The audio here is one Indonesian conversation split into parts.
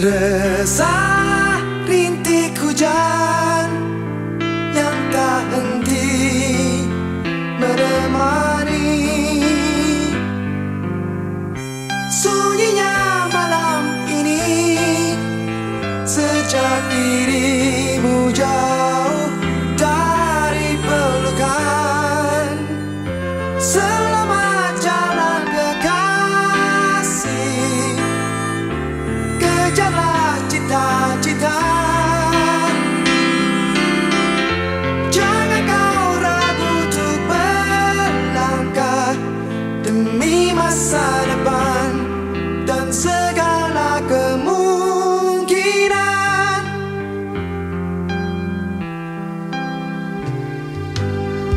Resah rintik hujan yang tak henti menemani sunyinya malam ini sejak dirimu jauh dari pelukan. Selamat jalan kekasih, kejarlah cita-cita. Jangan kau ragu untuk melangkah demi masa depan dan segala kemungkinan.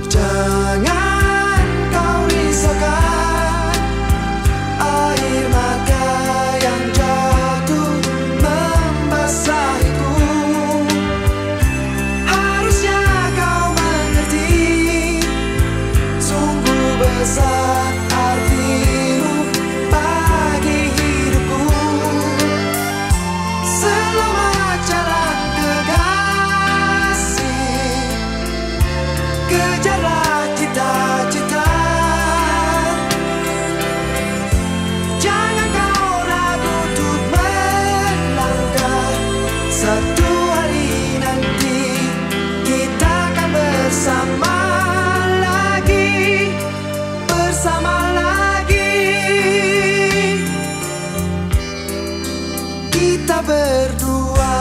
Jangan kau risaukan air mata yang jatuh membasahiku. Harusnya kau mengerti, sungguh besar artimu bagi hidupku. Selamat jalan kekasih, kejarlah cita-cita. Jangan kau ragu untuk melangkah. Satu hari nanti kita akan bersama lagi, bersama lagi. Kita berdua.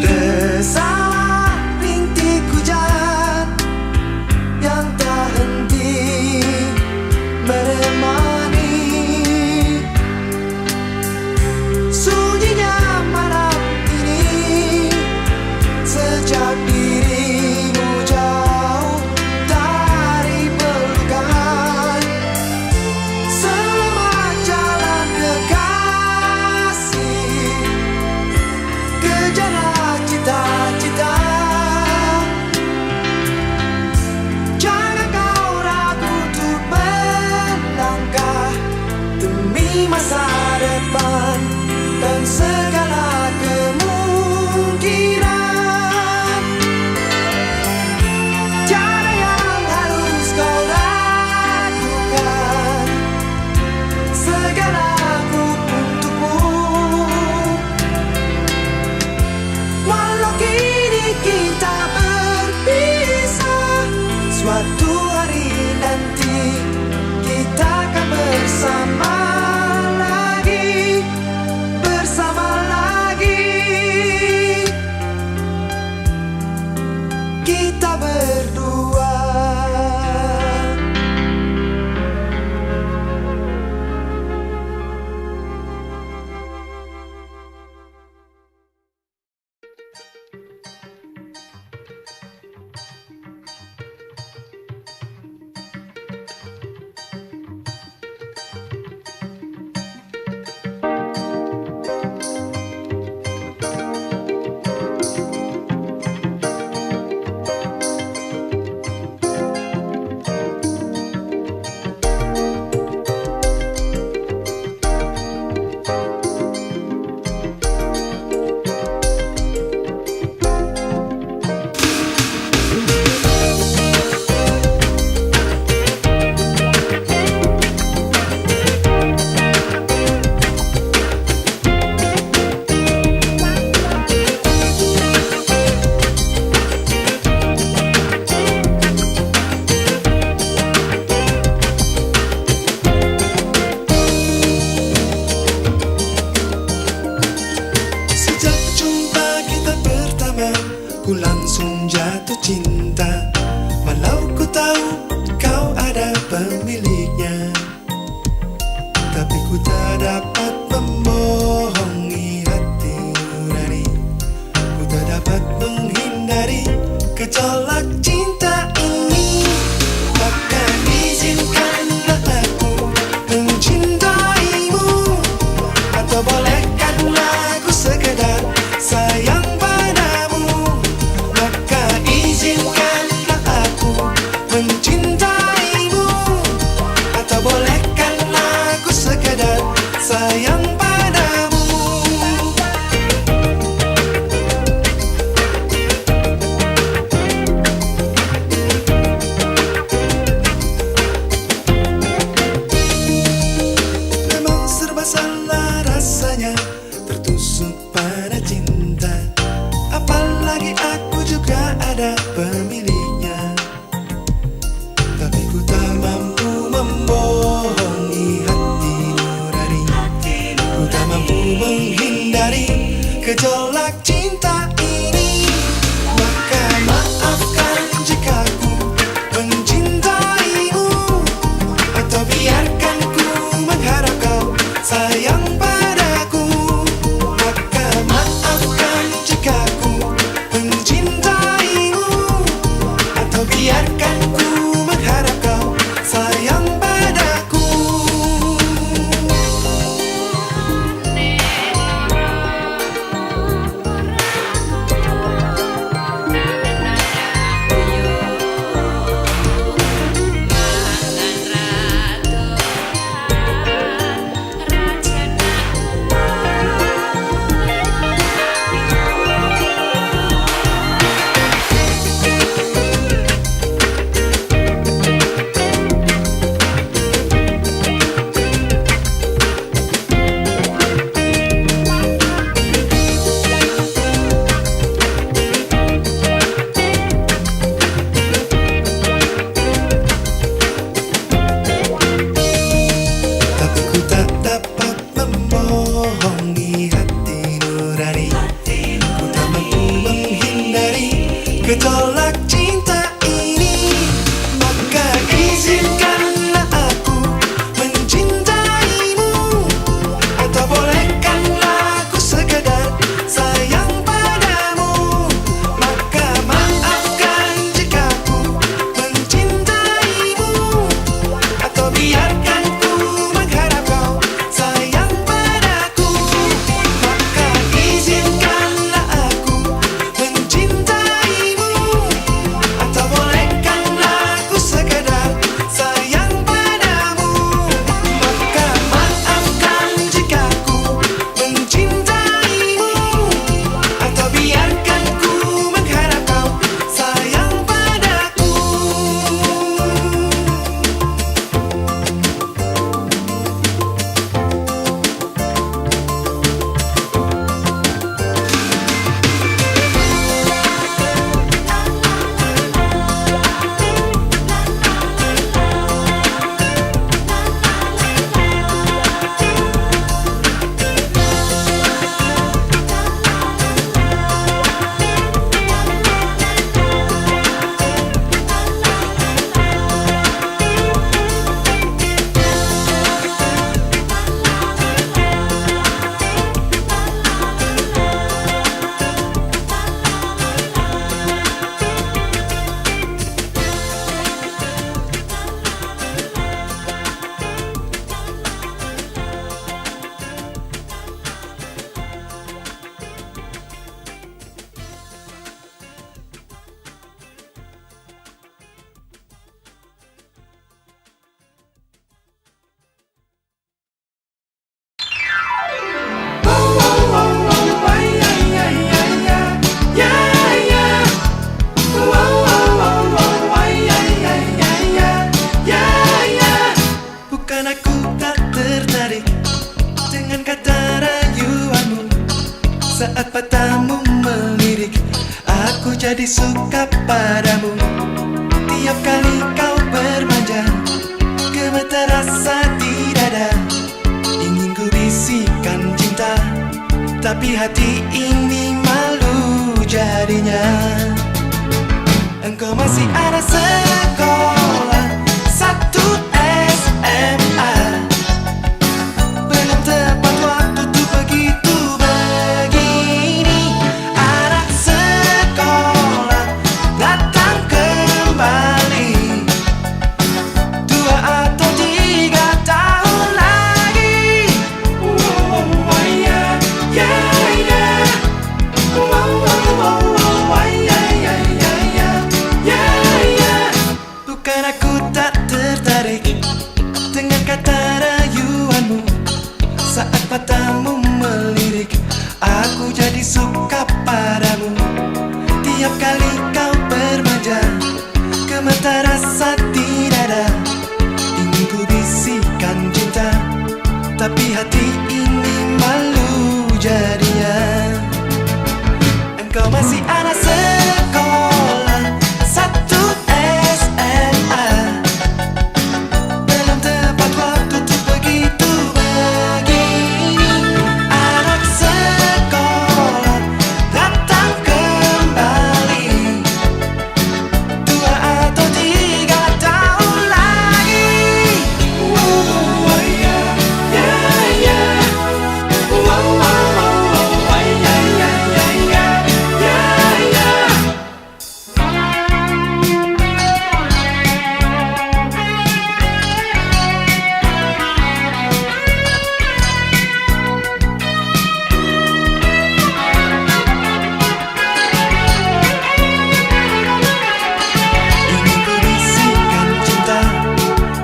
Resah rintik hujan yang tak henti menemani sunyinya malam ini sejak dirimu jauh dari pelukan. Selamat jalan kekasih, kejarlah cita-cita. Jangan kau ragu untuk melangkah demi masa depan dan segala kemungkinan. Tiada yang harus kau ragukan, segalaku untukmu. Walau kini kita berpisah, suatu hari nanti kita akan bersama lagi, bersama lagi. Kita berdua. Ku langsung jatuh cinta, walau ku tahu kau ada pemiliknya. Tapi ku tak dapat membohongi hati. cinta. Apalagi aku juga ada pemiliknya. Tapi ku tak mampu membohongi hati nurani. Ku tak mampu menghindari gejolak cinta ini. Maka maafkan jika ku mencintaimu, atau biarkan ku mengharap kau sayang padaku. Maka maafkan jika ku mencintaimu, atau biarkan ku mengharap kau sayang padaku. Tapi ku tak dapat membohongi hati nurani. Ku tak mampu menghindari gejolak cinta ini. Maka izinkanlah aku mencintaimu, atau bolehkanlah aku sekedar sayang padamu. Maka maafkan jika ku mencintaimu, atau biarkan ku mengharap kau sayang padaku. Maka izinkanlah aku mencintaimu, atau bolehkanlah aku sekedar sayang padamu. Maka maafkan jika ku mencintaimu, atau biarkan ku mengharap kau sayang padaku. Bukan aku tak tertarik dengan kata rayuanmu. Saat matamu melirik, aku jadi suka padamu. Tiap kali kau bermanja, gemetar rasa di dada. Ingin ku bisikan cinta, tapi hati ini malu jadinya. Engkau masih ada sekolah, satu SMA. Belum tepat waktu tuh begitu begini. Anak sekolah datang kembali 2 atau 3 tahun lagi. Yeah, yeah, yeah. Bukan aku tak tertarik dengan kata rayuanmu. Saat matamu melirik, aku jadi suka padamu. Tiap kali kau bermanja, gemetar rasa di dada. Ingin ku bisikan cinta, tapi hati ini malu jadinya. masih anak sekolah satu SMA. Belum tepat waktu untuk begitu begini. Anak sekolah datang kembali 2 atau 3 tahun lagi. Wow, yeah, yeah, yeah. Wow, wow, wow, yeah, yeah, yeah, yeah, yeah, yeah. Ingin ku bisikan cinta,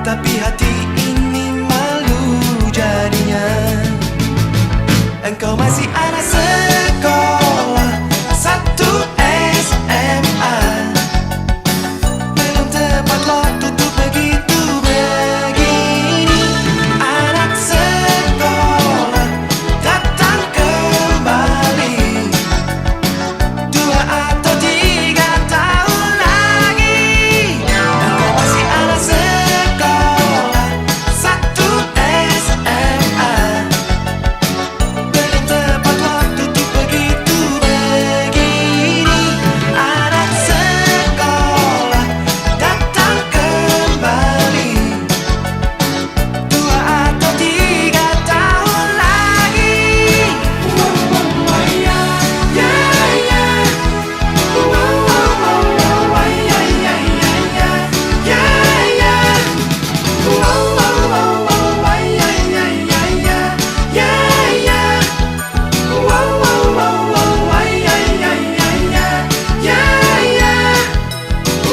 tapi hati ini malu jadinya. Engkau masih anak sekolah satu SMA. Belum tepat waktu untuk begitu begini. Anak sekolah datang kembali 2 atau 3 tahun lagi. Engkau masih anak sekolah satu SMA. Belum tepat waktu untuk begitu begini. Anak sekolah datang kembali 2 atau 3 tahun lagi. Wow, yeah, yeah, yeah. Wow, wow, wow, yeah, yeah, yeah, yeah, yeah, yeah. Wow, wow, wow, yeah, yeah, yeah, yeah, yeah, yeah. Wow, wow, wow, yeah, yeah, yeah, yeah, yeah, yeah.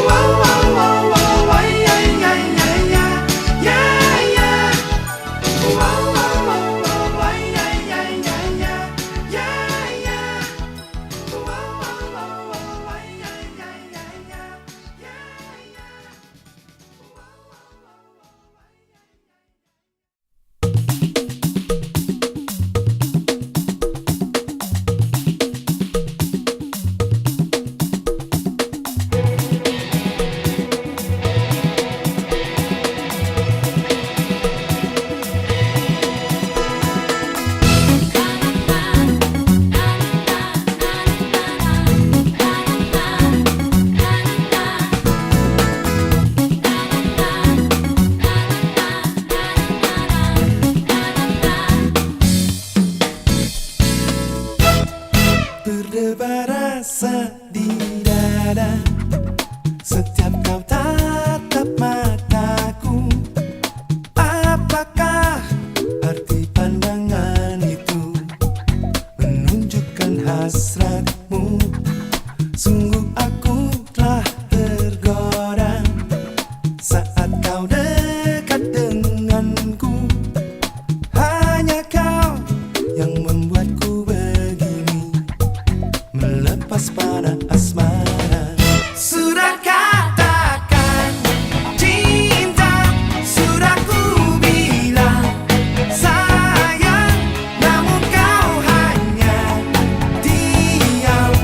Wow, wow, wow, yeah, yeah, yeah, yeah, yeah, yeah. Wow, wow, wow, yeah, yeah, yeah, yeah, yeah, yeah. Wow, wow, wow, yeah, yeah, yeah, yeah, yeah, yeah. Berdebar rasa di dada setiap kau tatap mataku. Apakah arti pandangan itu menunjukkan hasratmu? Sungguh aku telah tergoda saat kau dekat denganku. Hanya kau yang membuatku begini, melepas pada asmara. Sudah katakan cinta, sudah ku bilang sayang, namun kau hanya diam.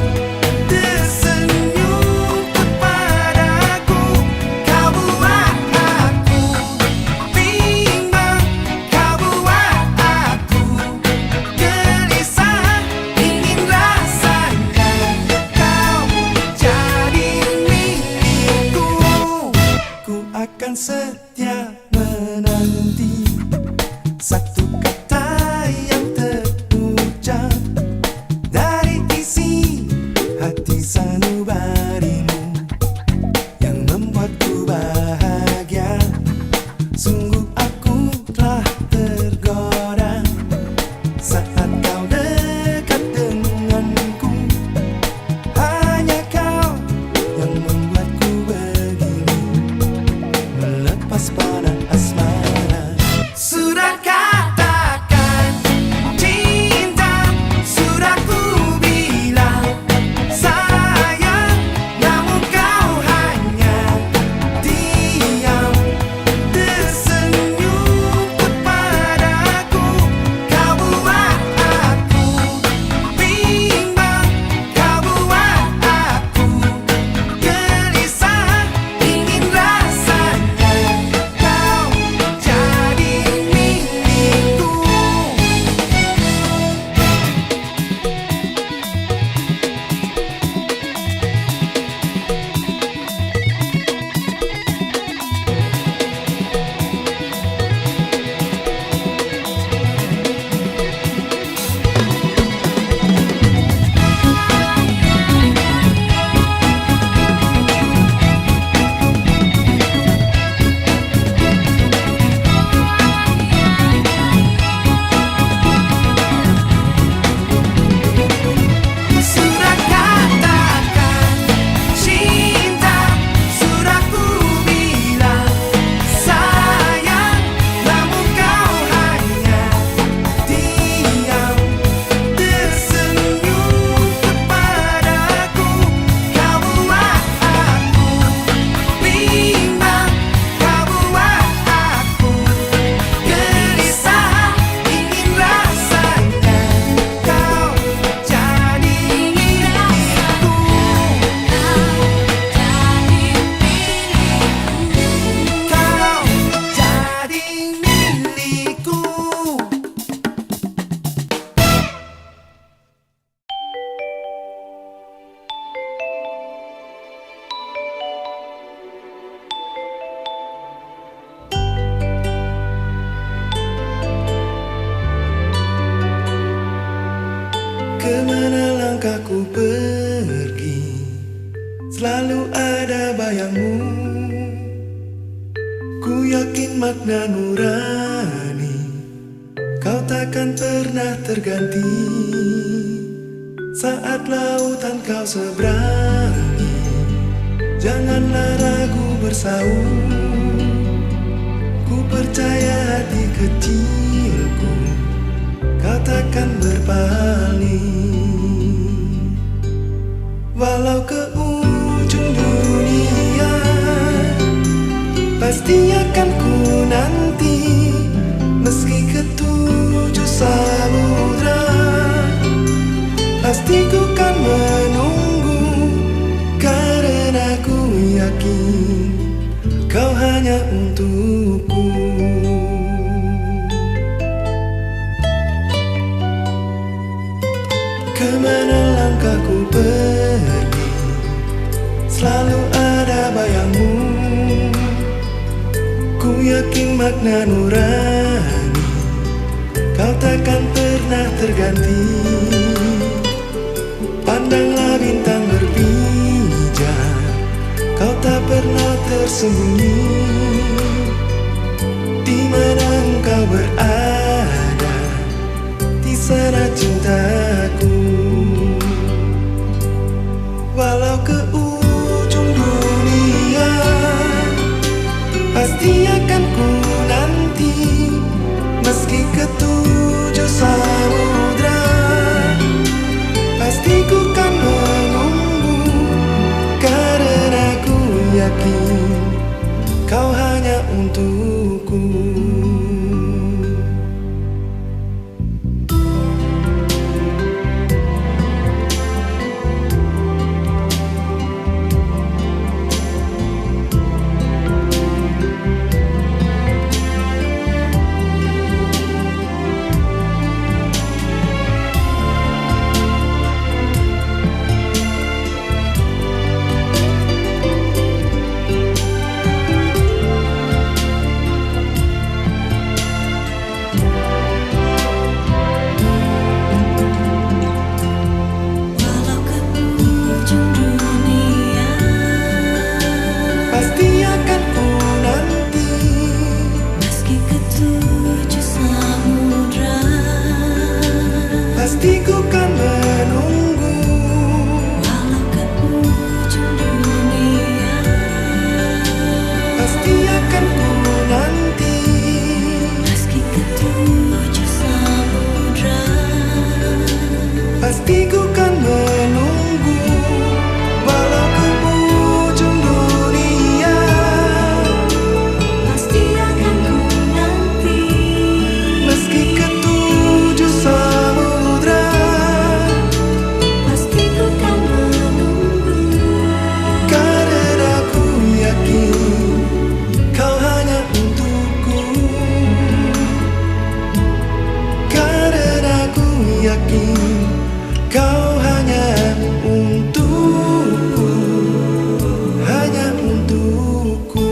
langkahku pergi, selalu ada bayangmu. Ku yakin makna nurani, kau takkan pernah terganti. Saat lautan kau seberangi, janganlah ragu bersaung. Ku percaya hati kecilku, kau takkan berpaling. Walau ke ujung dunia, pasti akan ku nanti. Meski ke tujuh samudra, pasti ku kan menunggu. Karena ku yakin kau hanya untukku. Kemana langkahku pergi, selalu ada bayangmu. Ku yakin makna nurani, kau takkan pernah terganti. Pandanglah bintang berpijar, kau tak pernah tersembunyi. Di mana engkau berada, di sana cintaku. Walau ke ujung dunia, pasti akan ku nanti. Meski ke tujuh samudra, pasti ku kan menunggu. Karena ku yakin kau hanya untukku. Pasti ku kan menunggu. Walau ke ujung dunia, pasti akan ku nanti. meski ke tujuh samudra, pasti ku kan menunggu. Walau ke ujung dunia, pasti akan ku nanti. meski ke tujuh samudra, Pasti ku kan menunggu. karena ku yakin kau hanya untukku. Karena ku yakin kau hanya untukku, hanya untukku.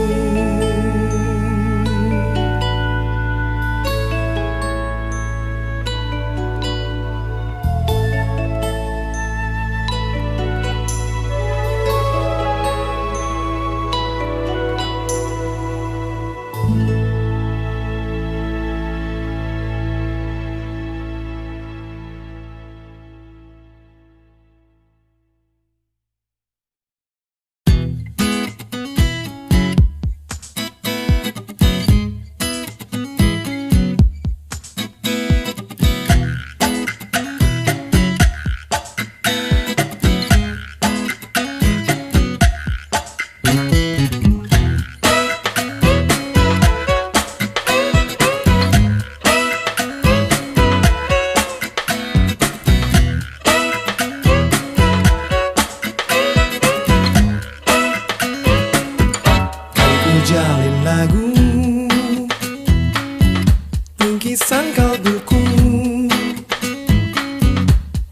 Jalin lagu, lukisan kalbuku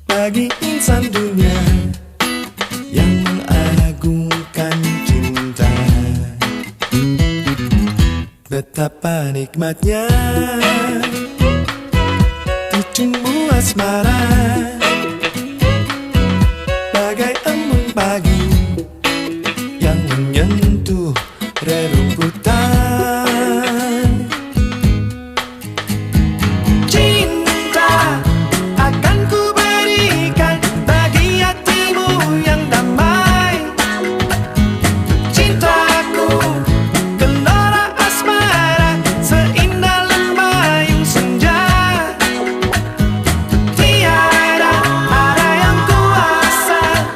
bagi insan dunia yang mengagungkan cinta. Betapa nikmatnya tumbuh asmara pagi yang menyentuh rerumputan. Cinta akan ku berikan bagi hatimu yang damai. Cintaku gelora asmara seindah lembayung senja. Tiada ada yang kuasa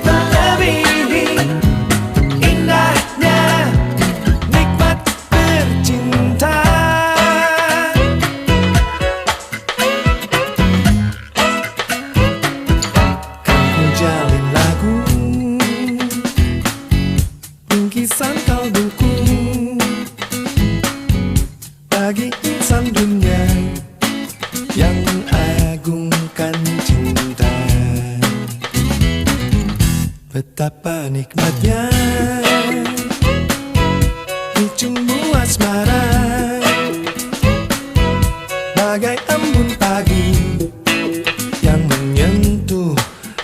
melebihi indahnya nikmat bercinta. Kan ku jalin lagu bingkisan kalbuku bagi insan dunia yang mengagungkan cinta. Betapa nikmatnya dicumbu asmara bagai embun pagi yang menyentuh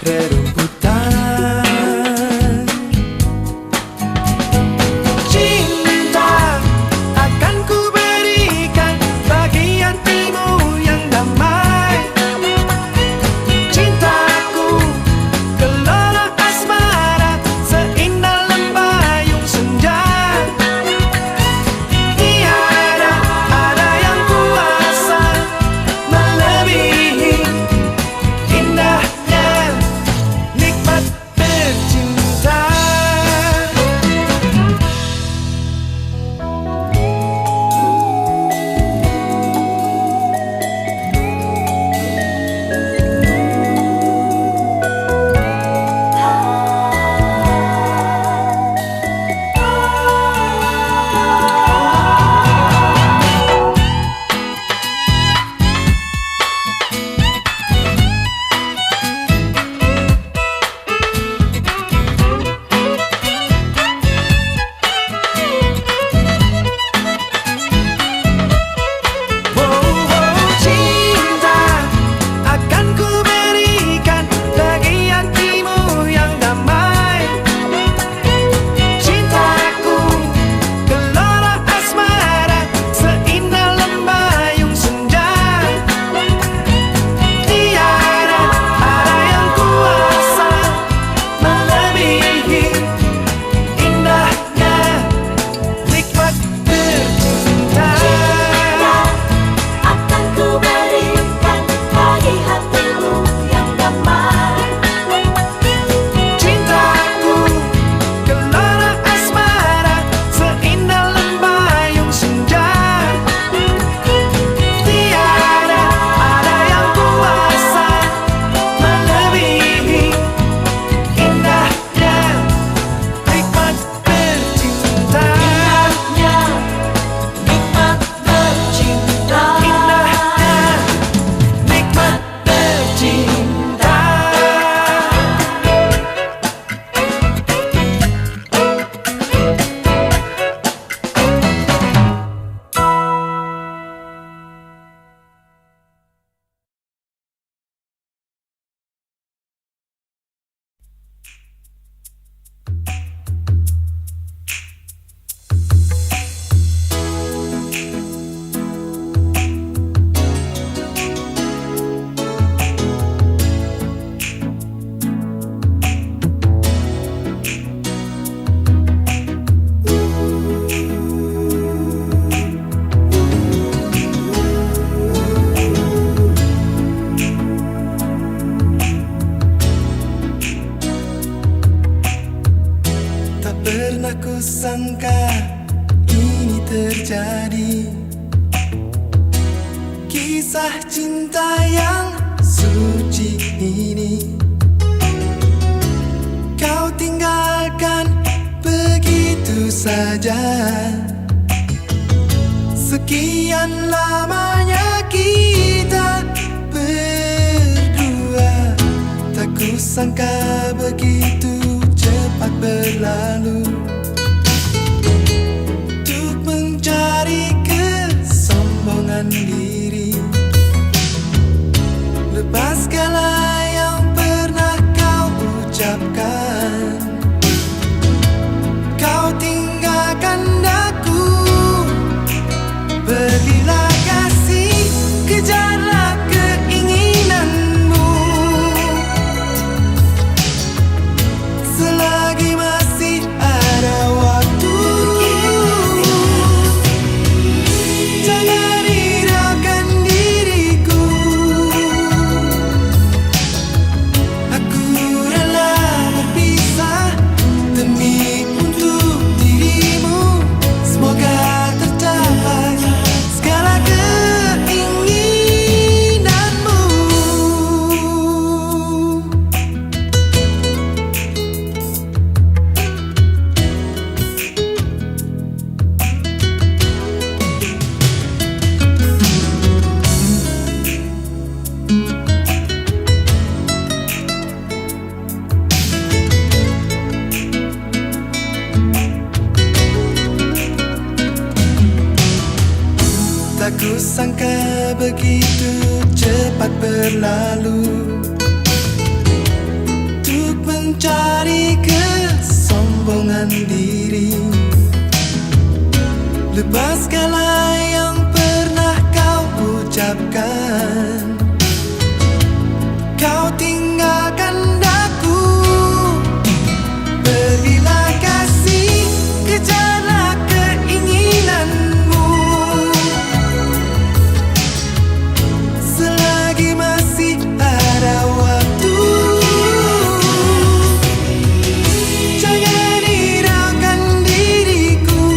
rerumputan. Cinta akan ku berikan bagi hatimu yang damai. Cintaku gelora asmara seindah lembayung senja. Tiada ada yang kuasa melebihi indahnya nikmat bercinta. Cinta akan ku berikan bagi hatimu yang damai. Cintaku gelora asmara seindah lembayung senja. Tiada ada yang kuasa melebihi indahnya nikmat bercinta. Akan ku berikan bagi hatimu yang damai. Cintaku gelora asmara seindah lembayung senja. Tiada ada yang kuasa melebihi indahnya nikmat bercinta. Nikmat bercinta. Indahnya nikmat bercinta. Tak pernah kusangka ini terjadi. Kisah cinta yang suci ini kau tinggalkan begitu saja. Sekian lamanya kita berdua, tak kusangka begitu cepat berlalu. Untuk mencari kesombongan diri, lepas segala yang pernah kau ucapkan. begitu cepat berlalu untuk mencari kesombongan diri. Lepas segala yang pernah kau ucapkan, kau tinggalkan daku. Pergilah kasih, kejarlah keinginanmu. Selagi masih ada waktu, jangan hiraukan diriku.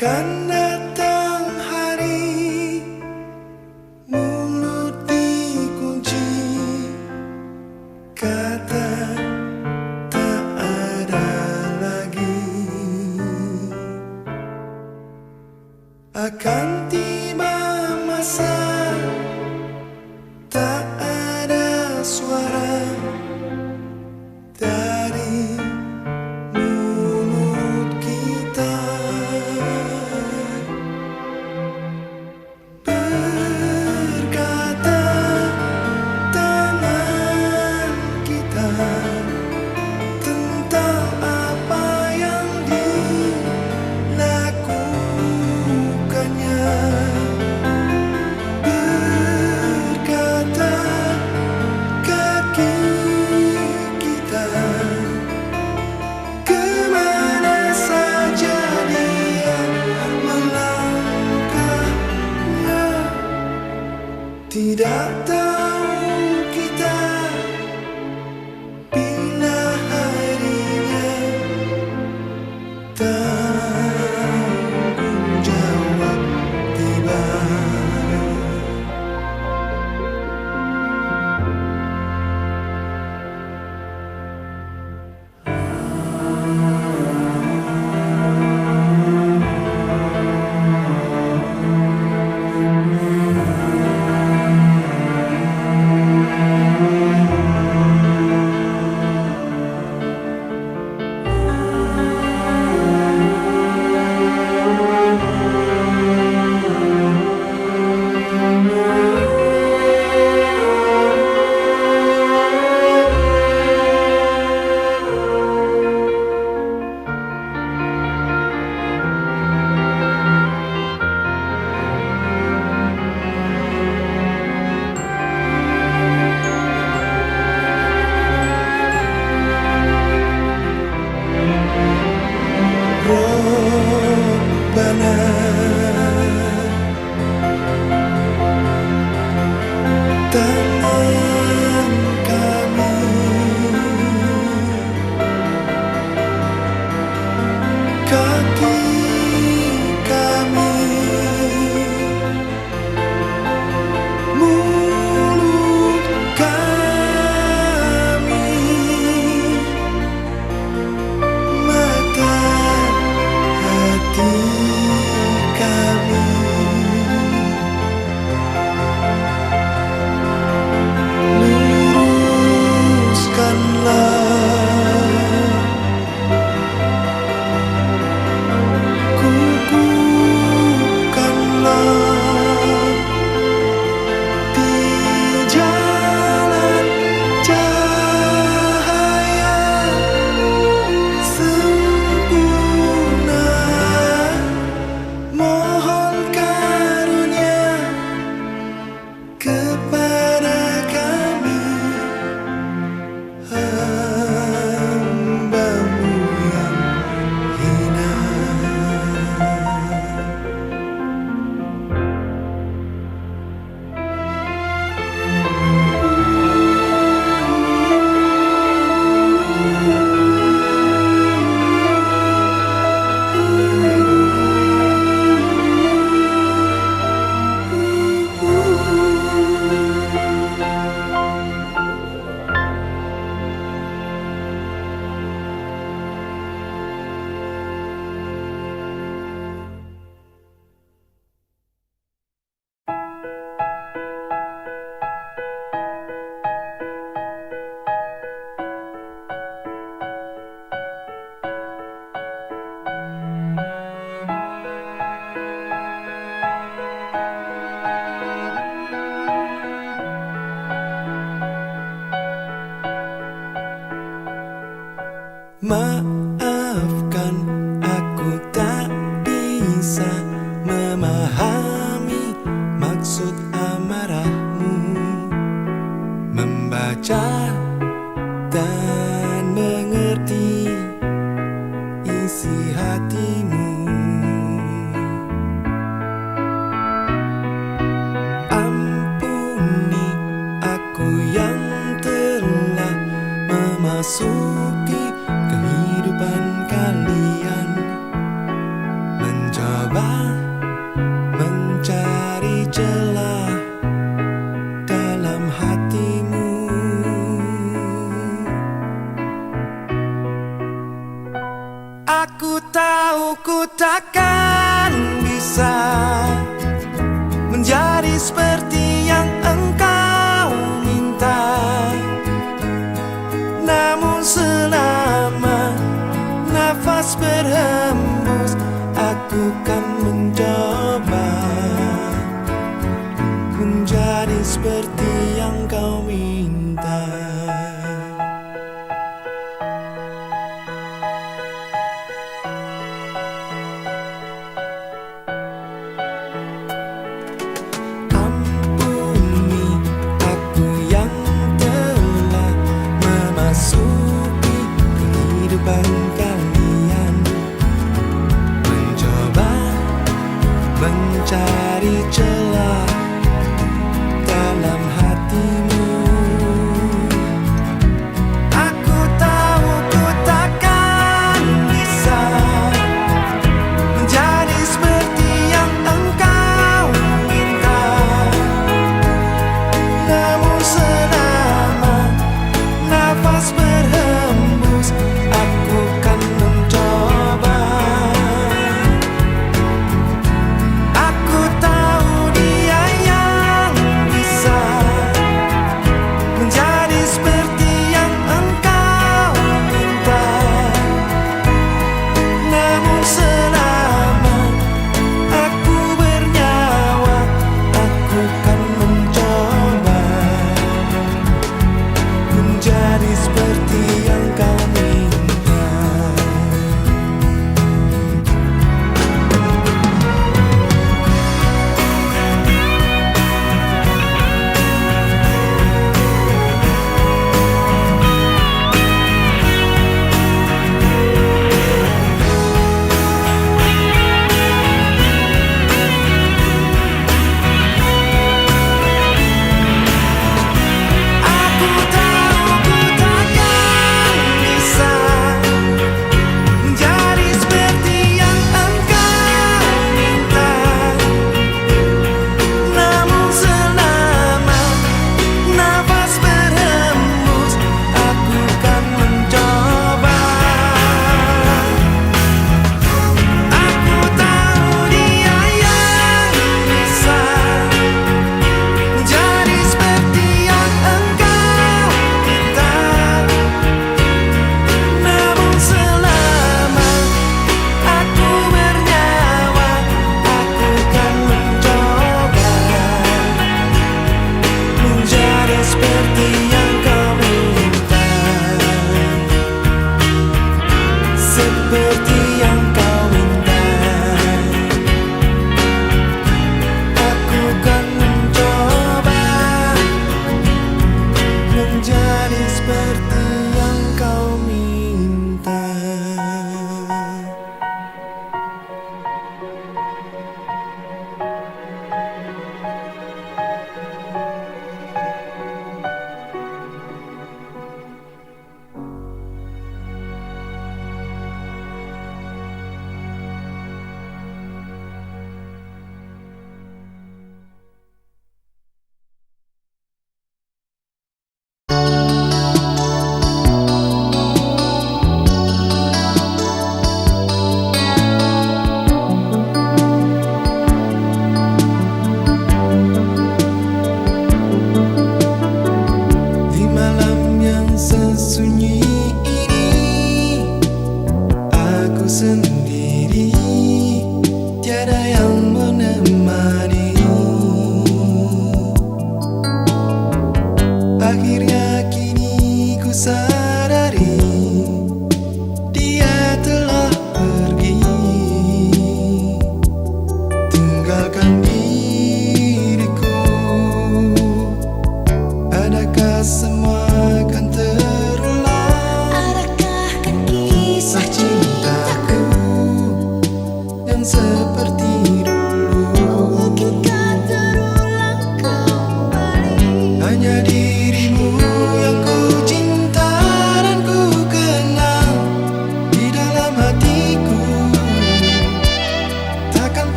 Akan datang hari mulut dikunci, kata tak ada lagi. Akan tiba masa tak ada suara dari mulut kita. Berkata tangan kita tentang apa yang dilakukannya. Berkata kaki kita kemana saja dia melangkahnya. Tidak tahu kita bila harinya tanggung jawab tiba. Robbana, tangan kami, kaki kami, mulut kami, mata hati kami, luruskanlah, kukuhkanlah di jalan cahaya sempurna. Mohon karunia kepada kami, hamba-Mu yang hina. Maafkan, aku tak bisa memahami maksud amarahmu, membaca dan mengerti isi hatimu. Ampuni aku yang telah memasuki kehidupan kalian, mencoba tahu ku takkan bisa menjadi seperti yang engkau minta. Namun selama nafas berhembus, aku kan mencoba menjadi seperti yang kau minta. Ampuni aku yang telah memasuki kehidupan kalian, mencoba mencari celah dalam hatimu. Aku tahu ku takkan bisa menjadi seperti yang engkau minta. Namun selama nafas berhembus, aku kan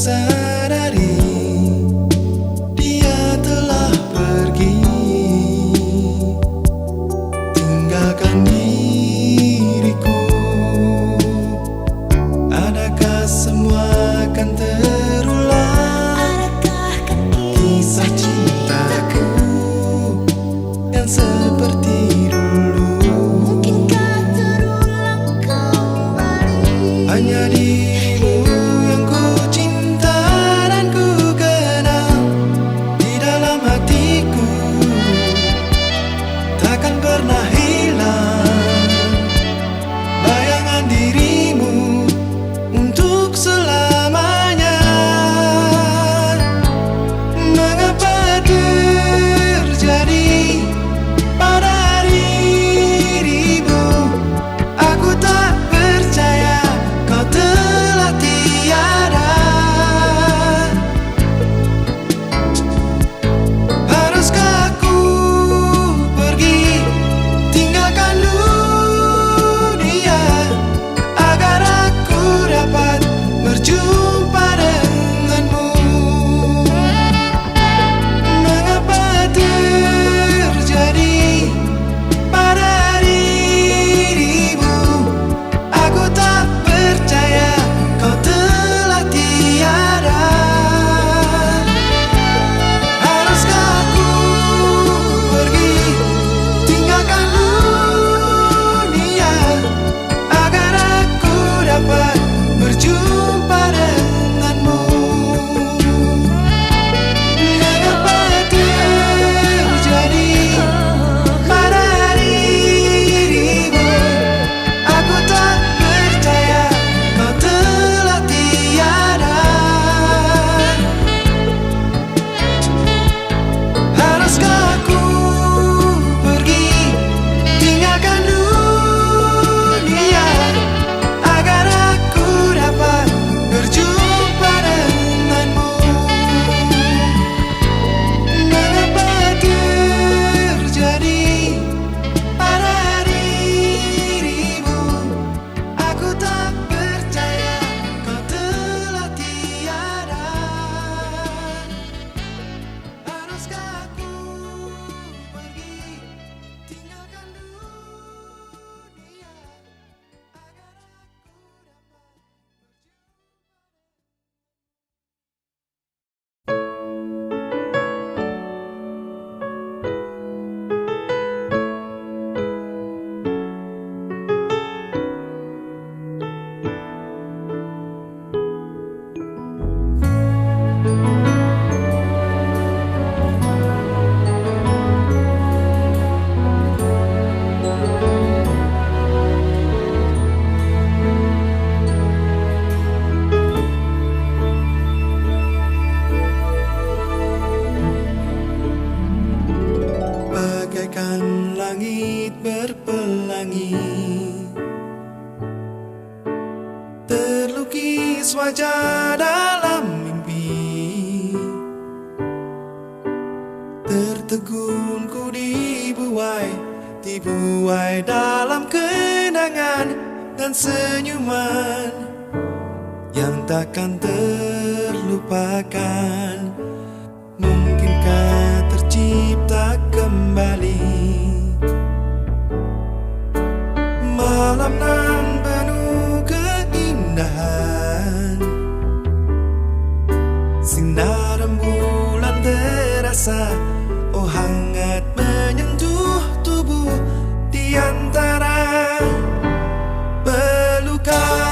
sadari dia telah pergi, tinggalkan diriku. Adakah semua akan terulang? Kisah cintaku yang seperti dulu. Mungkinkah terulang kembali? Hanya dirimu yang ku cinta dan ku kenal di dalam hatiku, takkan pernah hilang bayangan dirimu untuk selamanya. Mengapa terjadi pada dirimu? Aku tak percaya kau telah tiada. Haruskah aku pergi, tinggalkan dunia, agar aku dapat berjumpa denganmu? Mengapa terjadi pada dirimu? Aku tak percaya kau telah tiada. Haruskah aku pergi, tinggalkan dunia, agar aku dapat berjumpa denganmu? Mengapa terjadi pada dirimu? Aku tak percaya kau telah tiada. Haruskah aku pergi, tinggalkan dunia, agar aku dapat berjumpa denganmu? Mengapa terjadi pada dirimu? Aku tak percaya kau telah tiada. Haruskah aku pergi, tinggalkan dunia, agar aku bagaikan langit berpelangi, terlukis wajah dalam mimpi. Tertegun ku dibuai dalam kenangan dan senyuman yang takkan terlupakan. Mungkinkah tercipta kembali malam nan penuh keindahan? Sinar rembulan terasa, oh hangat menyentuh tubuh di antara pelukan.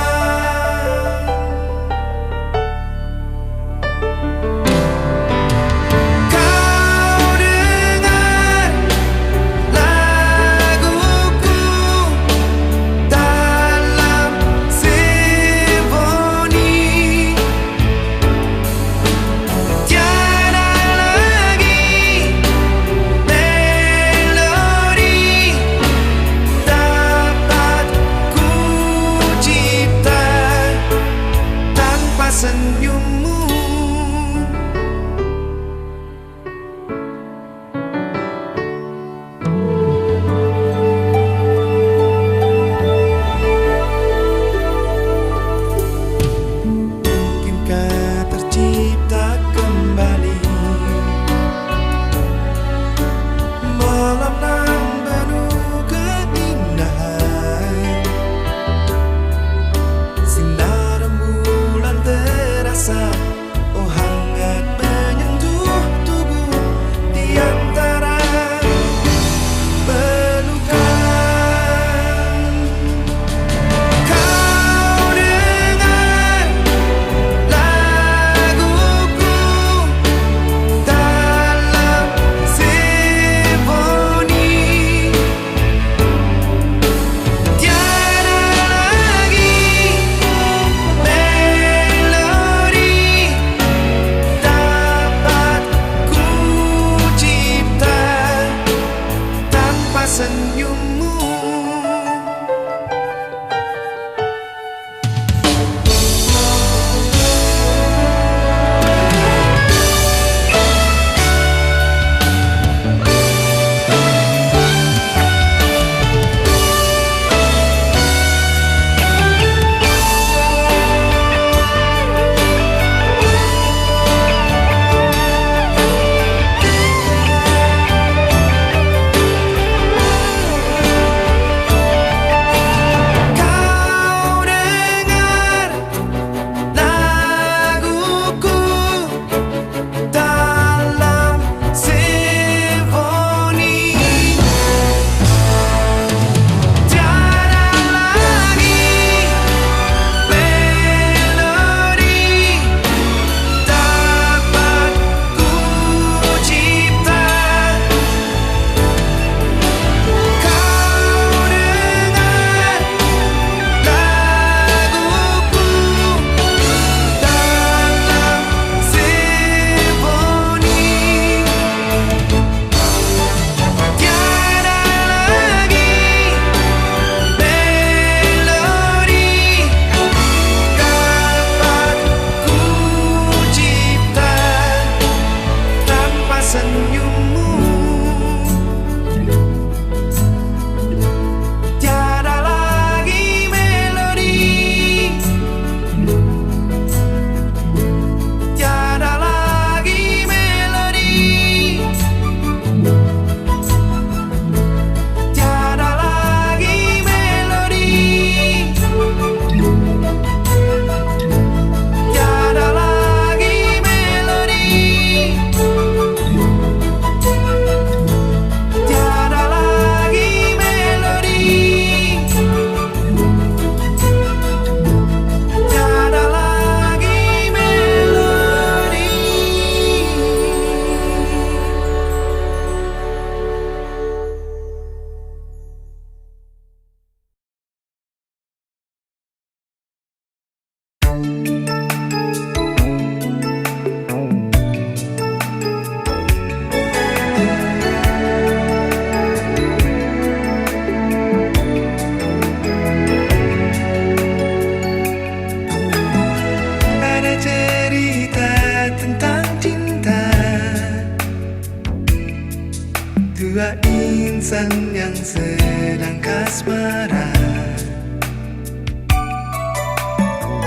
insan yang sedang kasmaran,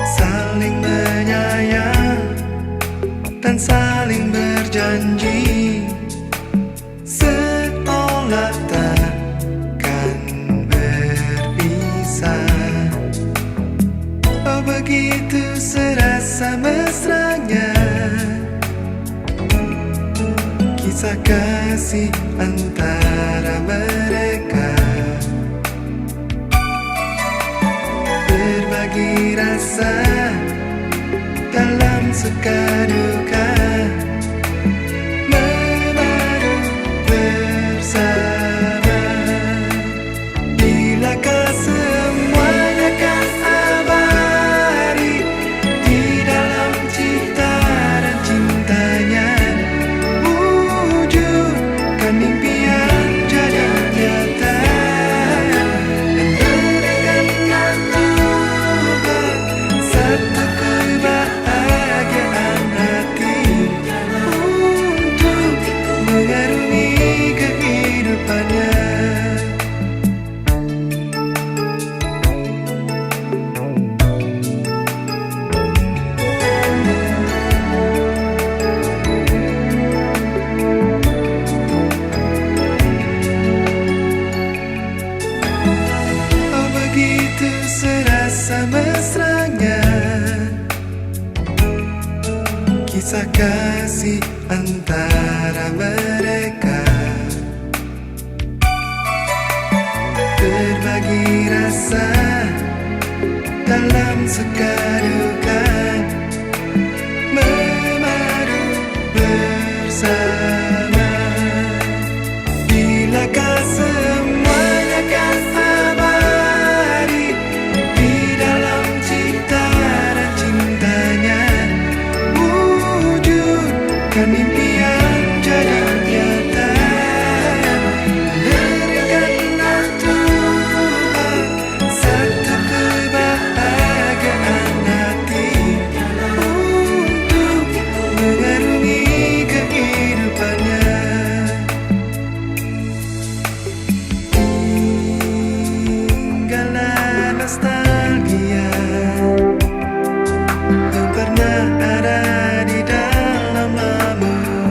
saling menyayang dan saling berjanji, seolah takkan berpisah. Oh begitu serasa mesranya kisah kasih antara mereka, berbagi rasa dalam suka duka, memadu bersama. Bilakah semuanya kan abadi di dalam cita dan cintanya, wujudkan impian jadi nyata, dan berikanlah Tuhan satu kebahagiaan hati untuk mengarungi kehidupannya. Oh begitu serasa mesranya kisah kasih antara mereka, berbagi rasa dalam suka duka, memadu bersama. Bilakah semuanya kan abadi di dalam cita dan cintanya, wujudkan impian jadi nyata, berikanlah Tuhan satu kebahagiaan hati untuk mengarungi kehidupannya. Tinggallah nostalgia yang pernah ada di dalam lamun.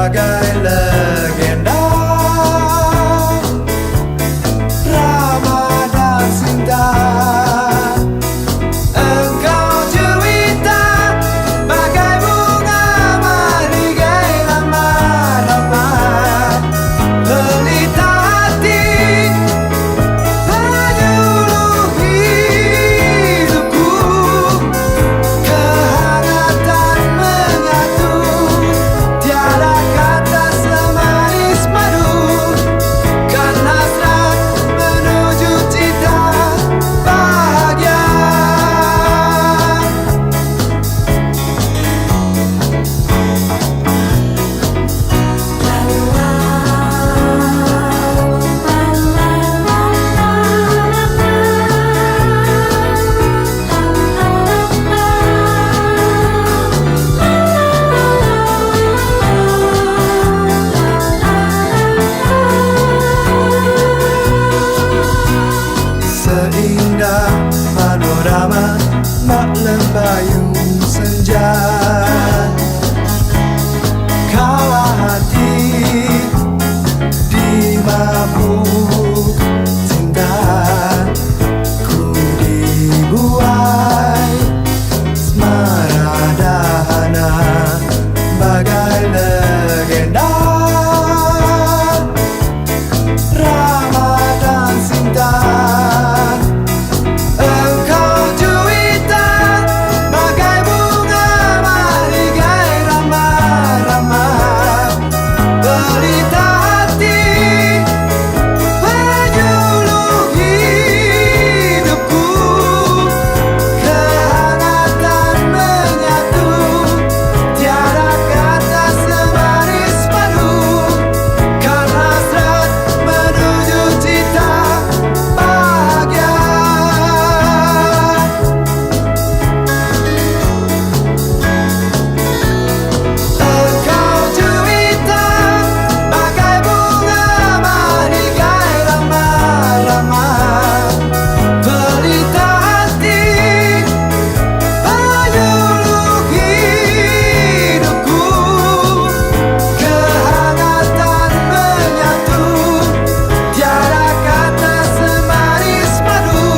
bagai legenda. Ramadan Sinta, engkau cerita bagai bunga maligai ramai-ramai. Pelita hati penyuluh hidupku, kehangatan menyatu, tiada kata semanis madu, kan hasrat menuju cita bahagia. Seindah panorama mak lembayung senja, kala hati di mabuk cinta, ku dibuai semaradahana bagai legenda. Ramadan Sinta, engkau cerita bagai bunga maligai ramai-ramai. Pelita hati penyuluh hidupku, kehangatan menyatu, tiada kata semanis madu, kan hasrat menuju cita bahagia. Engkau cerita bagai bunga maligai ramai-ramai. Pelita hati penyuluh hidupku, kehangatan menyatu, tiada kata semanis madu,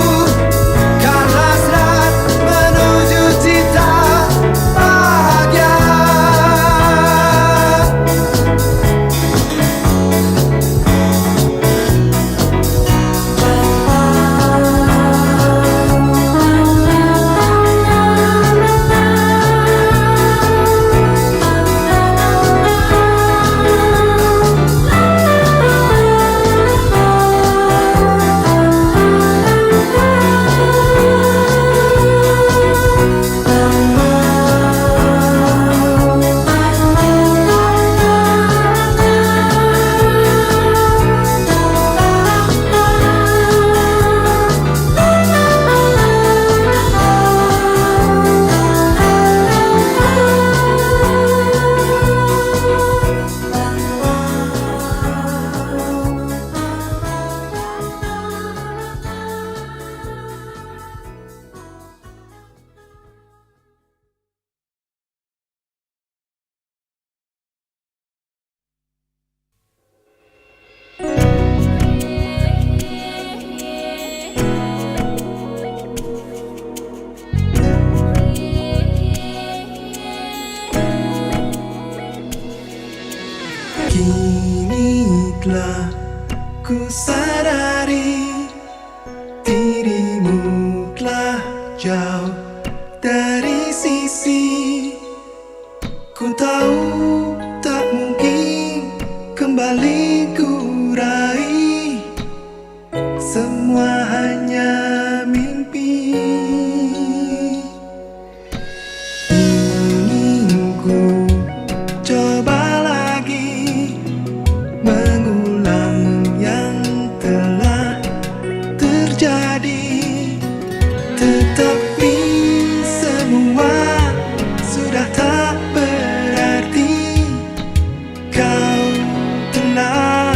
kan hasrat menuju cita bahagia. Kini telah ku sadari dirimu telah jauh dari sisi. Ku tahu tak mungkin kembali ku raih, semua hanya mimpi. Ingin ku coba lagi mengulang yang telah terjadi, tetapi semua sudah tak berarti. Kau telah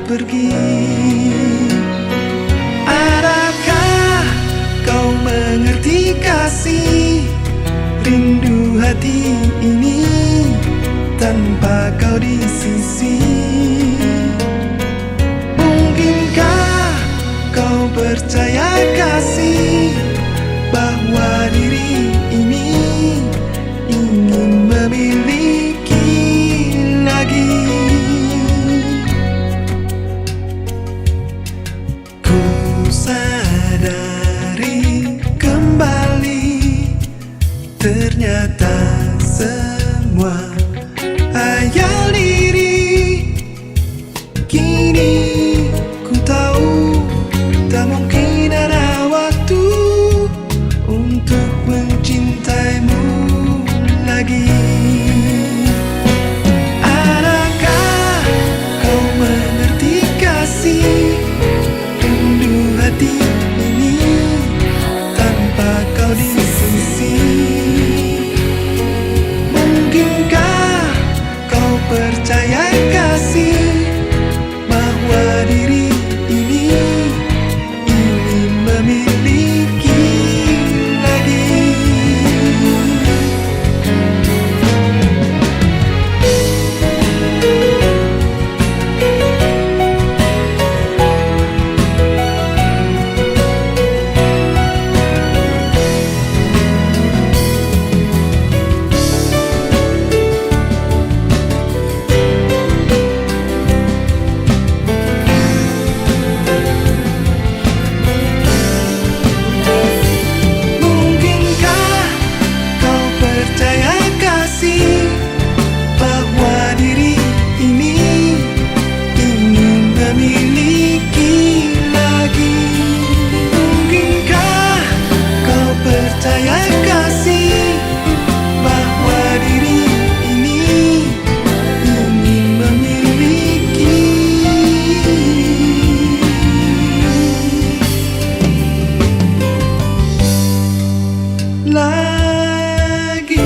pergi. Adakah kau mengerti kasih rindu hati ini tanpa kau di sisi. Mungkinkah kau percaya kasih bahwa diri ini ingin memiliki lagi? Ku sadari kembali ternyata semua hayal diri. Kini ku tahu tak mungkin ada waktu untuk mencintaimu lagi. Adakah kau mengerti kasih rindu hati ini tanpa kau di sisi? Mungkinkah kau percaya kasih bahwa diri ini ingin memiliki lagi? Mungkinkah kau percaya kasih bahwa diri ini ingin memiliki lagi? Mungkinkah kau percaya kasih bahwa diri ini ingin memiliki lagi?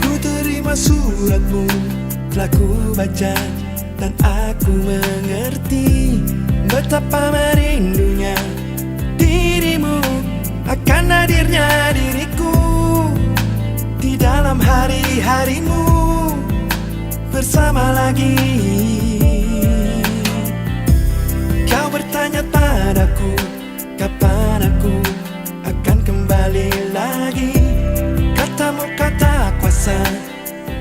Ku terima suratmu, telah ku baca dan aku mengerti betapa merindunya dirimu akan hadirnya diriku di dalam hari-harimu bersama lagi. Kau bertanya padaku kapan aku akan kembali lagi. Katamu kata kuasa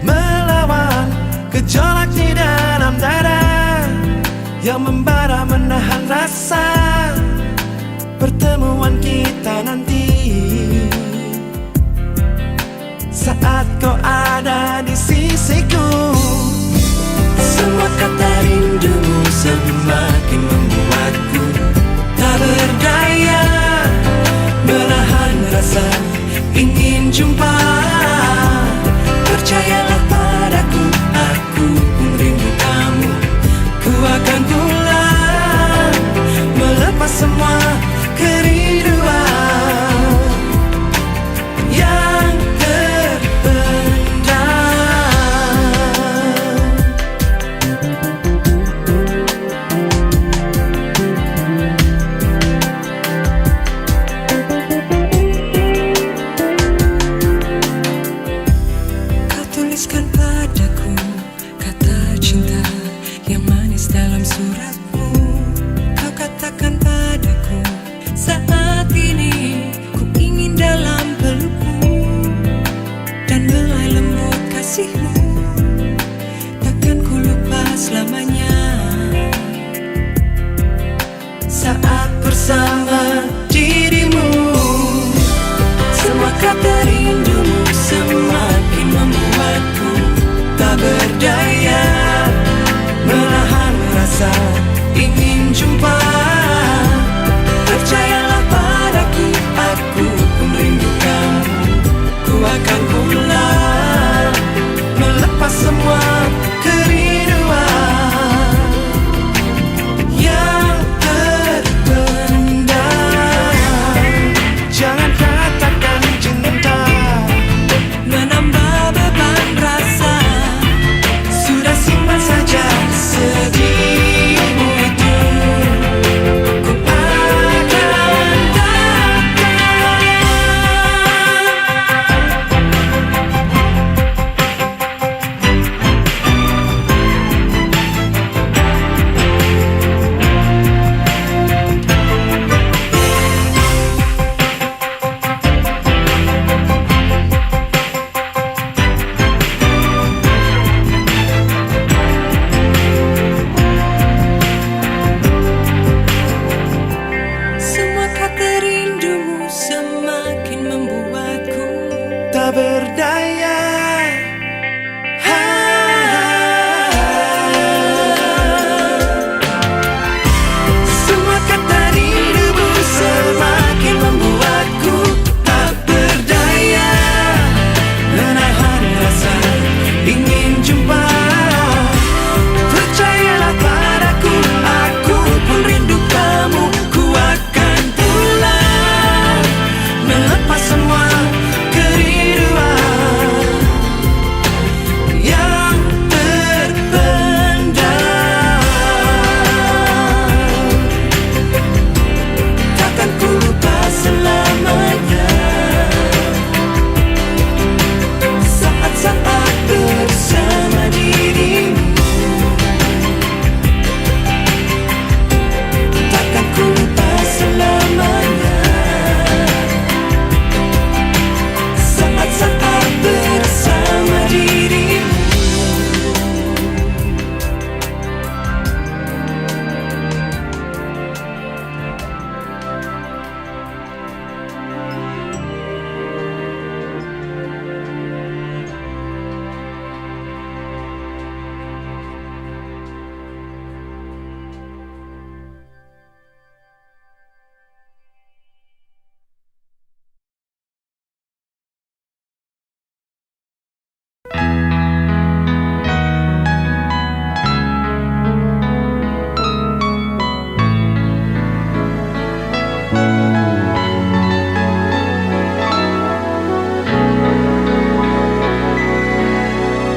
melawan gejolak di dalam dada yang membara menahan rasa pertemuan kita nanti. Saat kau ada di sisiku, semua kata rindumu semakin membuatku tak berdaya menahan rasa ingin jumpa. Percayalah padaku, aku pun rindu kamu. Ku akan pulang melepas semua kerinduan yang terpendam. rasa ingin jumpa. Percayalah padaku, aku pun rindu kamu. Ku akan pulang, melepas semua kerinduan yang terpendam. Jangan katakan cinta menambah beban rasa. Sudah simpan saja sedihmu itu. Ku akan datang. Semua kata rindumu semakin membuatku tak berdaya. Semua kata rindumu semakin membuatku tak berdaya. Menahan rasa ingin jumpa. Percayalah padaku, aku pun rindu kamu. Ku akan pulang, melepas semua kerinduan yang terpendam. Takkan ku lupa selamanya saat-saat bersama dirimu. Takkan ku lupa selamanya saat-saat bersama dirimu.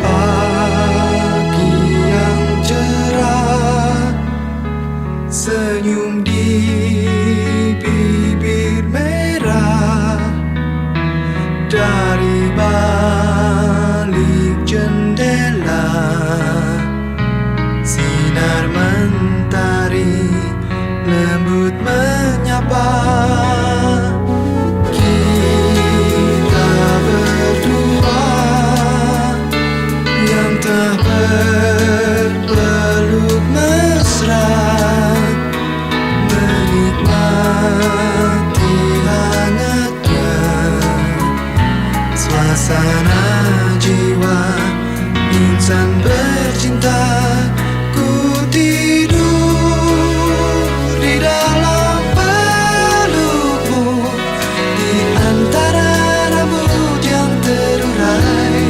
Pagi yang cerah, senyum di bibir merah. Dari balik jendela, sinar mentari lembut menyapa. Kita berdua yang tak berpeluk mesra, menikmati hangatnya suasana jiwa insan bercinta. Ku tidur di dalam pelukmu, di antara rambut yang terurai,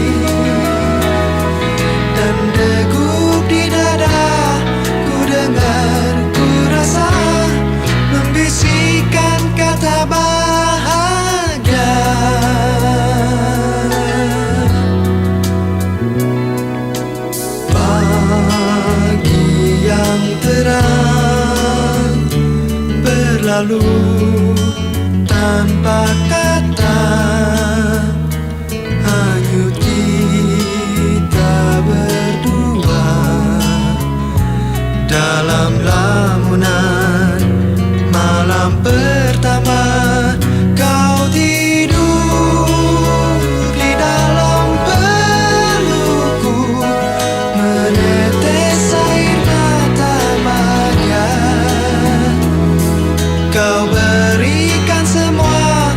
dan degup di dada ku dengar, ku rasa membisikkan kata bahagia. Pagi yang terang berlalu tanpa kata, hanyut kita berdua dalam lamunan malam pertama. Kau tidur di dalam pelukku, menetes air mata bahagia. Kau berikan semua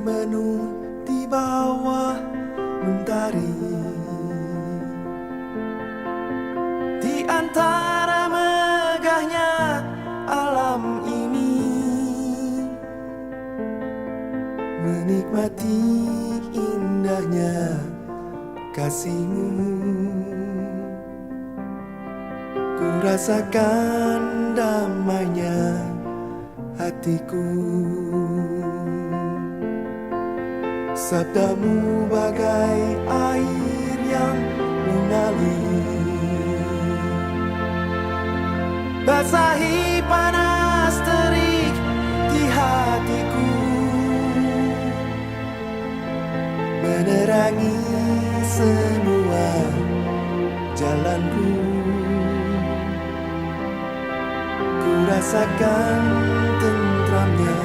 termenung di bawah mentari. Di antara megahnya alam ini, menikmati indahnya kasihmu, ku rasakan damainya hatiku. Sabdamu bagai air yang mengalir, basahi panas terik di hatiku, menerangi semua jalanku. Ku rasakan tentramnya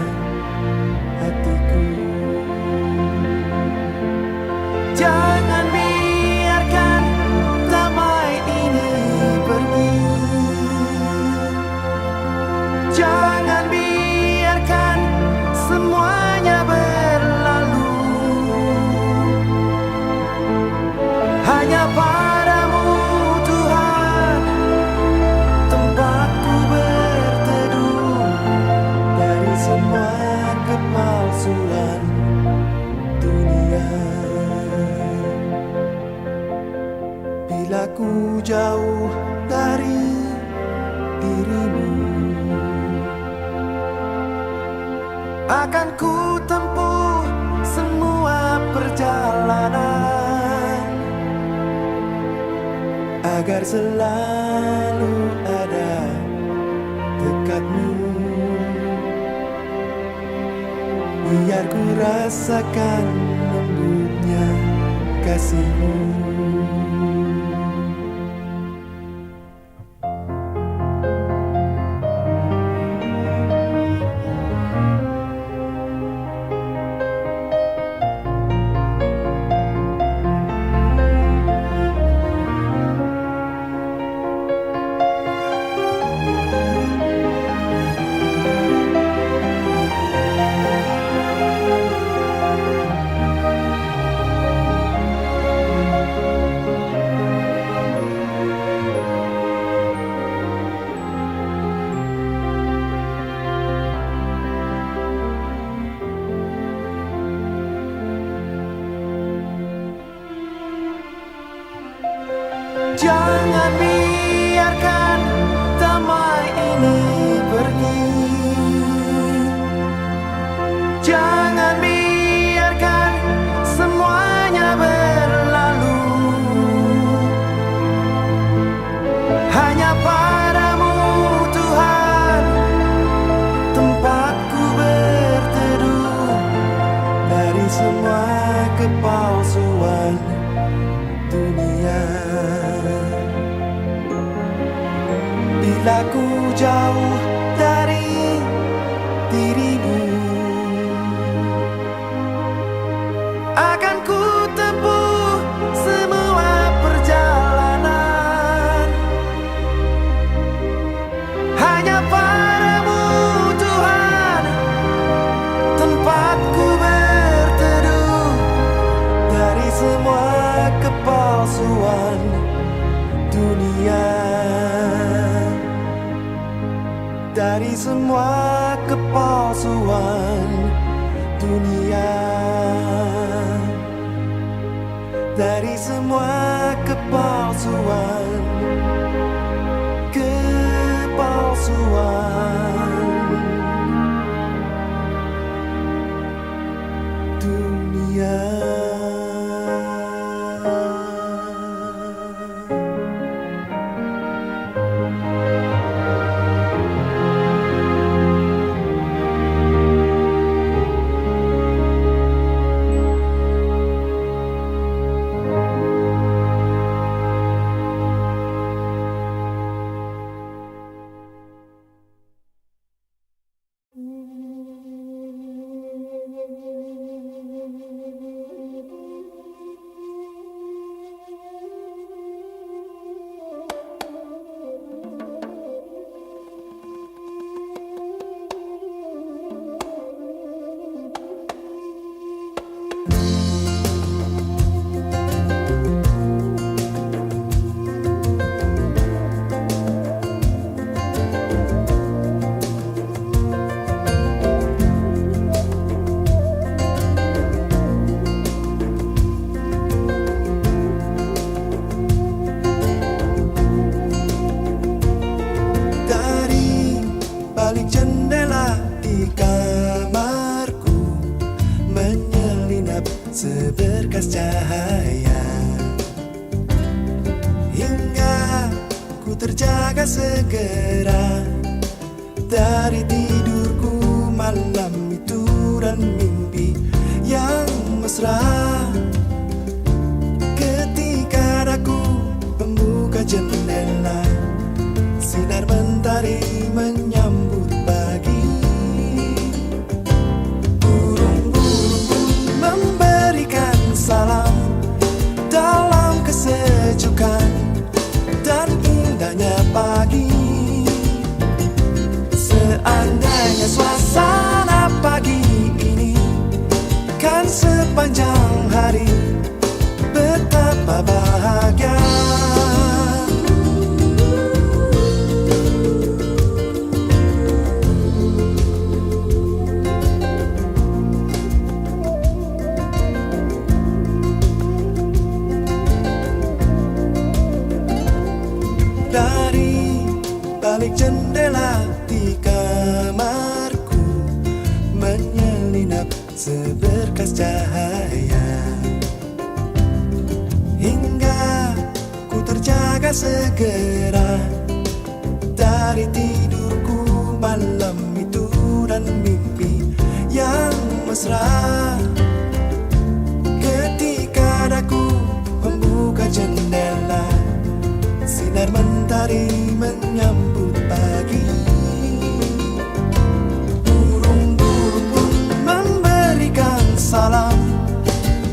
hatiku. Jangan biarkan damai ini pergi. Jangan biarkan semuanya berlalu. Hanya padamu Tuhan tempatku berteduh dari semua kepalsuan dunia. Bila ku jauh dari dirimu, akan ku tempuh semua perjalanan agar selalu ada dekatmu. Biar ku rasakan lembutnya kasihmu. Jangan biarkan damai ini pergi. Jangan biarkan semuanya berlalu. Hanya padamu Tuhan tempatku berteduh dari semua kepalsuan dunia. Bila ku jauh dari dirimu, akan ku tempuh semua perjalanan hanya padamu Tuhan tempatku berteduh dari semua kepalsuan dunia. Dari semua kepalsuan dunia. Dari semua kepalsuan dunia. terjaga segera dari tidurku malam itu dan mimpi yang mesra. Ketika daku membuka jendela, sinar mentari menyambut pagi. Burung-burung pun memberikan salam dalam kesejukan dan indahnya pagi. Seandainya suasana pagi ini kan sepanjang hari, betapa bahagia. Dari balik jendela di kamarku menyelinap seberkas cahaya, hingga ku terjaga segera dari tidurku malam itu dan mimpi yang mesra. Ketika daku membuka jendela, sinar mentari menyambut pagi. Burung-burung pun memberikan salam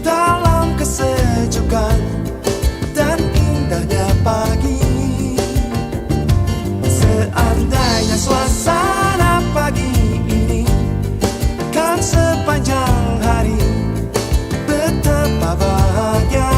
dalam kesejukan dan indahnya pagi. Seandainya suasana pagi ini kan sepanjang hari, betapa bahagia.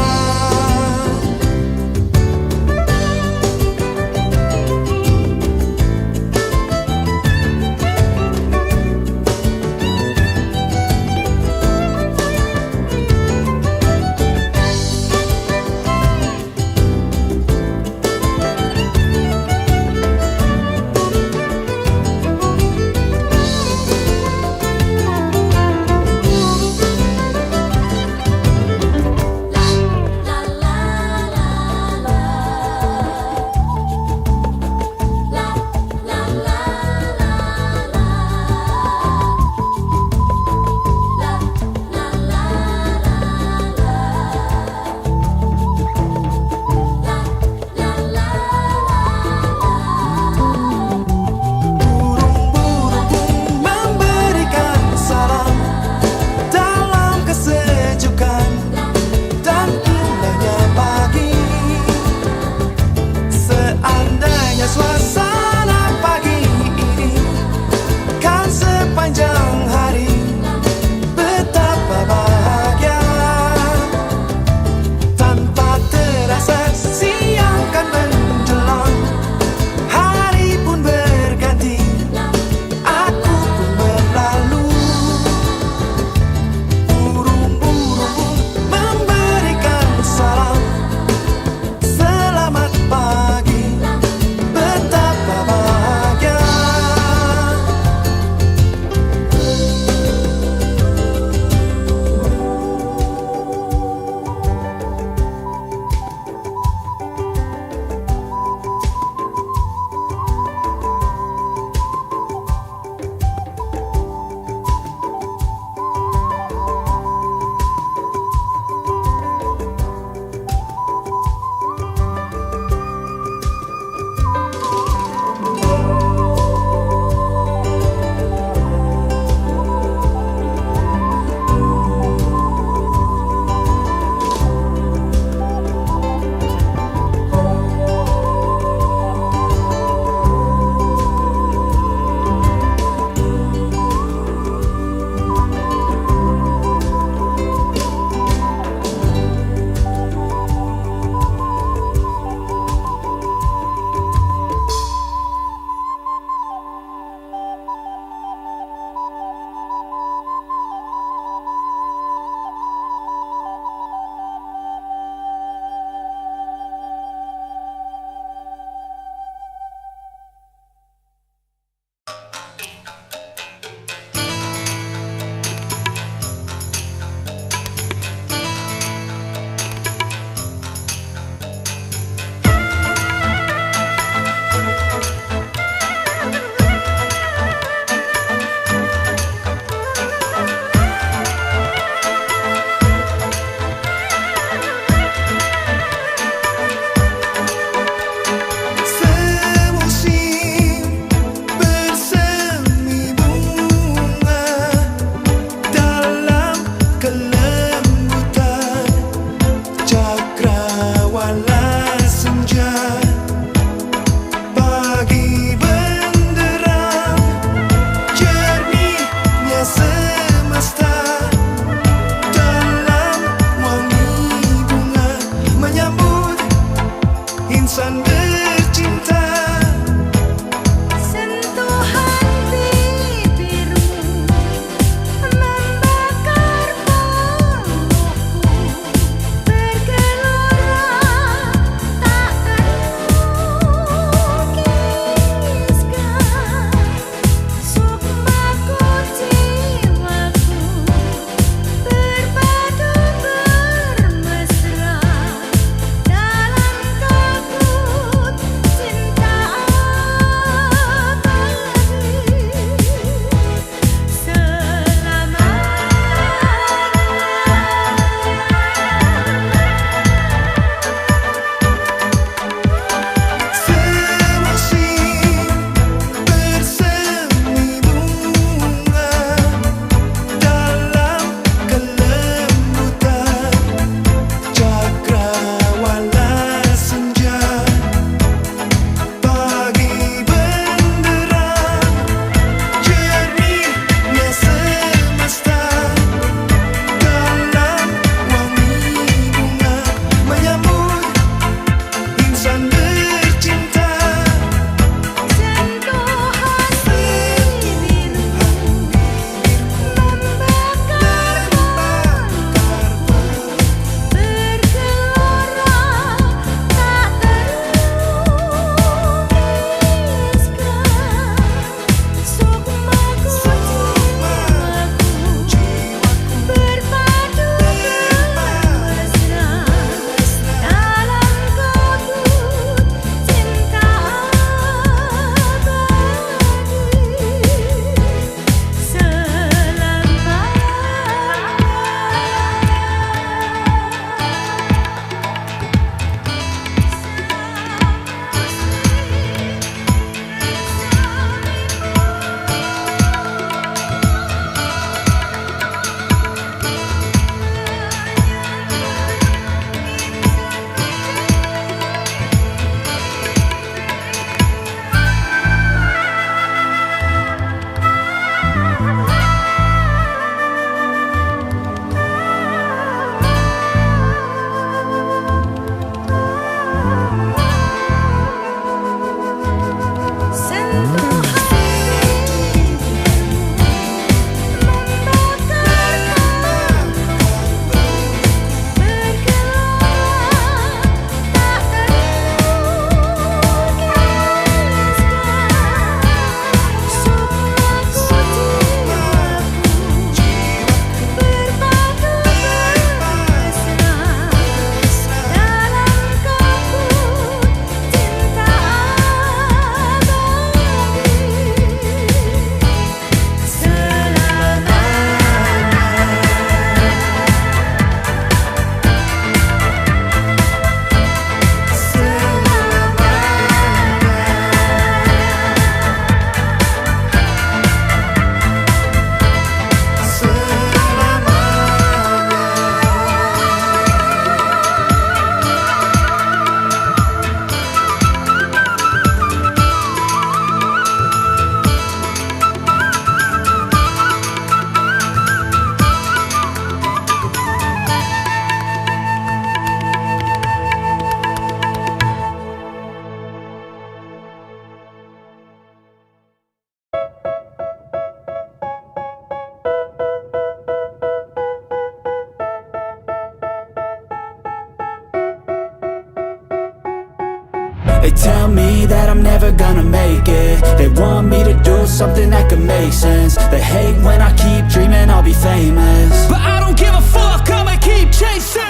They tell me that I'm never gonna make it. They want me to do something that could make sense. They hate when I keep dreaming I'll be famous, but I don't give a fuck, I'ma keep chasing.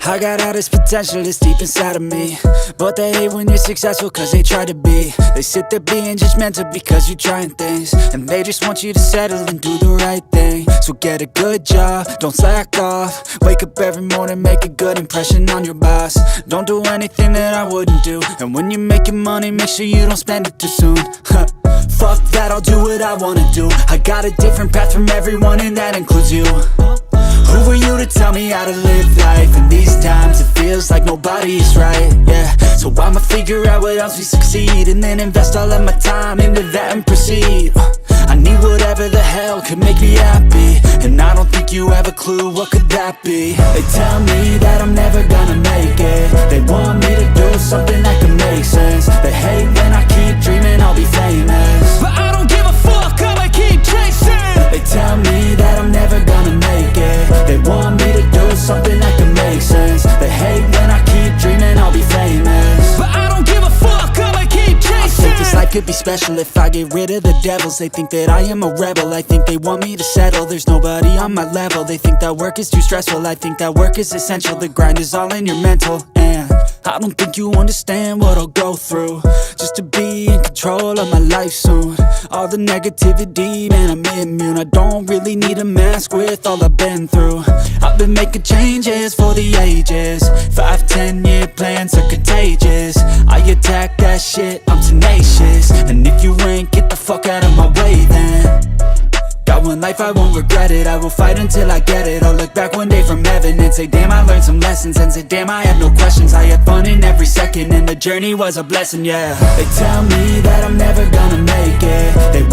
I got all this potential that's deep inside of me, but they hate when you're successful cause they try to be. They sit there being judgmental because you're trying things, and they just want you to settle and do the right thing. So get a good job, don't slack off. Wake up every morning, make a good impression on your boss. Don't do anything that I wouldn't do, and when you're making money, make sure you don't spend it too soon. Fuck that, I'll do what I wanna do. I got a different path from everyone, and that includes you. Who are you to tell me how to live life? In these times it feels like nobody is right, yeah. So I'ma figure out what else we succeed, and then invest all of my time into that and proceed. I need whatever the hell could make me happy, and I don't think you have a clue what could that be. They tell me that I'm never gonna make it. They want me to do something that could make sense. They hate when I keep dreaming I'll be famous, but I don't give a fuck, I'ma keep chasing. They tell me that I'm never gonna make it. They want me to do something that can make sense. They hate when I keep dreaming I'll be famous, but I don't give a fuck, I'ma keep chasing. I think this life could be special if I get rid of the devils. They think that I am a rebel, I think they want me to settle. There's nobody on my level. They think that work is too stressful, I think that work is essential. The grind is all in your mental, and I don't think you understand what I'll go through just to be in control of my life soon. All the negativity, man, I'm immune. I don't really need a mask with all I've been through. I've been making changes for the ages. 5-10 year plans are contagious. I attack that shit, I'm tenacious. And if you ain't, get the fuck out of my way then. Got one life, I won't regret it. I will fight until I get it. I'll look back one day from heaven and say, damn, I learned some lessons. And say, damn, I had no questions. I had fun in every second, and the journey was a blessing, yeah. They tell me that I'm never gonna make it. They